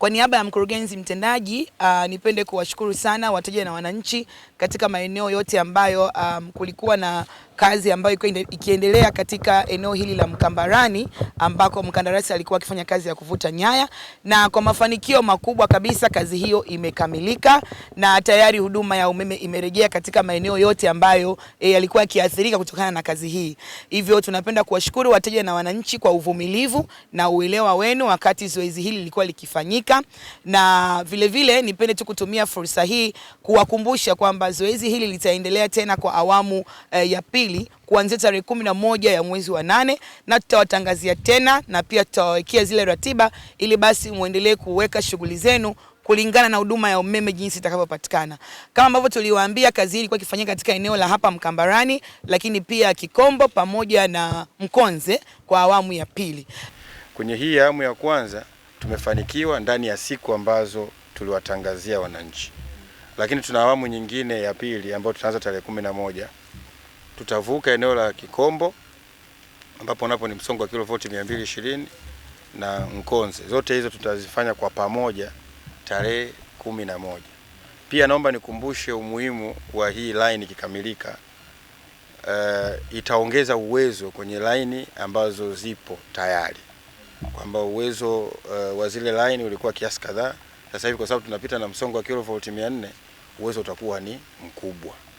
Kwa niaba ya mkurugenzi mtendaji, nipende kuwashukuru sana wateja na wananchi katika maeneo yote ambayo kulikuwa na kazi ambayo ikiendelea katika eneo hili la Mkambarani, ambako mkandarasi alikuwa akifanya kazi ya kuvuta nyaya, na kwa mafanikio makubwa kabisa kazi hiyo imekamilika na tayari huduma ya umeme imerejea katika maeneo yote ambayo yalikuwa yakiathirika kutokana na kazi hii. Hivyo tunapenda kuwashukuru wateja na wananchi kwa uvumilivu na uelewa wenu wakati zoezi hili lilikuwa likifanyika, na vile nipende tu kutumia fursa hii kuwakumbusha kwamba zoezi hili litaendelea tena kwa awamu ya pili kuanzia tarehe 11 ya mwezi wa 8, na tutawatangazia tena na pia tutawawekea zile ratiba ili basi muendelee kuweka shughuli zenu kulingana na huduma ya umeme jinsi itakavyopatikana. Kama ambavyo tuliwaambia, kazi hii ilikuwa ikifanyika katika eneo la hapa Mkambarani, lakini pia Kikombo pamoja na Mkonze kwa awamu ya pili. Kwenye hii awamu ya kwanza tumefanikiwa ndani ya siku ambazo tuliwatangazia wananchi, lakini tuna awamu nyingine ya pili ambayo tutaanza tarehe 11. Tutavuka eneo la Kikombo ambapo napo ni msongo wa kilovolti 220 na Mkonze. Zote hizo tutazifanya kwa pamoja tarehe 11. Pia naomba nikumbushe umuhimu wa hii line ikikamilika. Itaongeza uwezo kwenye line ambazo zipo tayari, kwamba uwezo wa zile line ulikuwa kiasi kadhaa. Sasa hivi kwa sababu tunapita na msongo wa kilovolti 400, uwezo utakuwa ni mkubwa.